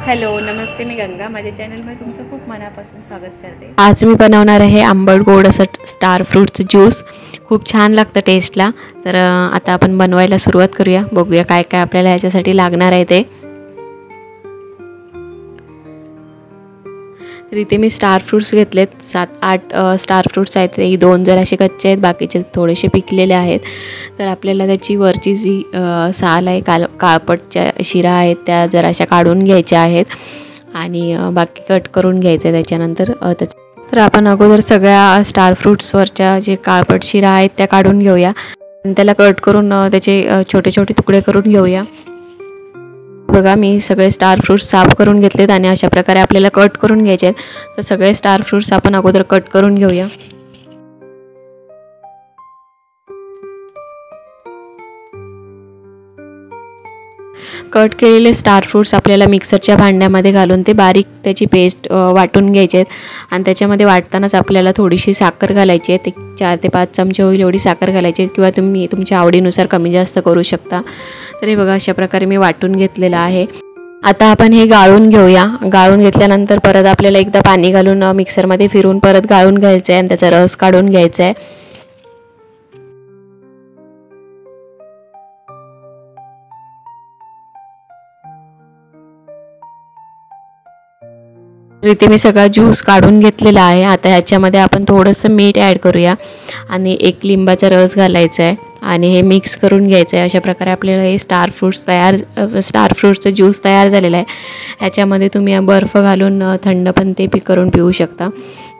Hello नमस्ते, मी गंगा. माझ्या चॅनलमध्ये तुमचं खूप मनापासून स्वागत करते. आज मी बनवणार आहे आंबट गोड असं स्टार फ्रूटचं ज्यूस. खूप छान लागतं टेस्टला. तर आता आपण बनवायला सुरुवात करूया. बघूया काय काय आपल्याला ह्याच्यासाठी लागणार आहे ते. तर इथे मी स्टार फ्रूट्स घेतलेत, 7-8 स्टार फ्रूट्स आहेत. ते 2 जर असे कच्चे आहेत, बाकीचे थोडेसे पिकलेले आहेत. तर आपल्याला त्याची वरची जी साल आहे, काळपटच्या शिरा आहेत, त्या जराशा काढून घ्यायच्या आहेत आणि बाकी कट करून घ्यायचं आहे त्याच्यानंतर. तर आपण अगोदर सगळ्या स्टार फ्रूट्सवरच्या जे काळपट शिरा आहेत त्या काढून घेऊया आणि त्याला कट करून त्याचे छोटे छोटे तुकडे करून घेऊया. बघा, मी सगळे स्टार फ्रूट्स साफ करून घेतलेत आणि अशा प्रकारे आपल्याला कट करून घ्यायचे आहेत. तर सगळे स्टार फ्रूट्स आपण अगोदर कट करून घेऊया. कट केलेले स्टार फ्रूट्स आपल्याला मिक्सरच्या भांड्यामध्ये घालून ते बारीक त्याची पेस्ट वाटून घ्यायचे आहेत आणि त्याच्यामध्ये वाटतानाच आपल्याला थोडीशी साखर घालायची आहे. ते 4 ते 5 चमचे होईल एवढी साखर घालायची आहे, किंवा तुम्ही तुमच्या आवडीनुसार कमी जास्त करू शकता. तर हे बघा, अशा प्रकारे मी वाटून घेतलेलं आहे. आता आपण हे गाळून घेऊया. गाळून घेतल्यानंतर परत आपल्याला एकदा पाणी घालून मिक्सरमध्ये फिरून परत गाळून घ्यायचं आहे आणि त्याचा रस काढून घ्यायचा आहे. इथे मी सगळा ज्यूस काढून घेतलेला आहे. आता ह्याच्यामध्ये आपण थोडंसं मीठ ॲड करूया आणि 1 लिंबाचा रस घालायचा आहे आणि हे मिक्स करून घ्यायचं आहे. अशा प्रकारे आपल्याला हे स्टार फ्रूट्सचं ज्यूस तयार झालेलं आहे. ह्याच्यामध्ये तुम्ही बर्फ घालून थंड पण ते करून पिऊ शकता,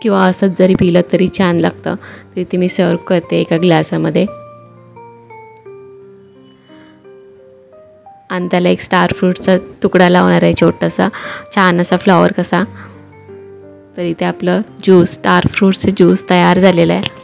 किंवा असंच जरी पिलं तरी छान लागतं. तर इथे मी सर्व करते एका ग्लासामध्ये आणि त्याला एक स्टार फ्रूटचा तुकडा लावणार आहे, छोटासा छान असा फ्लॉवर कसा. तर इथे आपलं ज्यूस, स्टार फ्रूटचं ज्यूस तयार झालेलं आहे.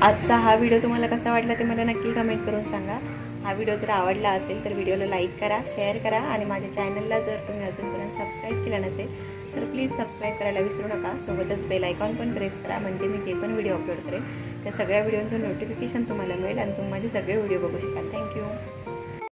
आजचा हा व्हिडिओ तुम्हाला कसा वाटला ते मला नक्की कमेंट करून सांगा. हा व्हिडिओ जर आवडला असेल तर व्हिडिओला लाईक करा, शेअर करा आणि माझ्या चॅनलला जर तुम्ही अजूनपर्यंत सबस्क्राईब केलं नसेल तर प्लीज सबस्क्राईब करायला विसरू नका. सोबतच बेल आयकॉन पण प्रेस करा, म्हणजे मी जे पण व्हिडिओ अपलोड करेन त्या सगळ्या व्हिडिओचं नोटिफिकेशन तुम्हाला मिळेल आणि तुम्ही माझे सगळे व्हिडिओ बघू शकाल. थँक्यू.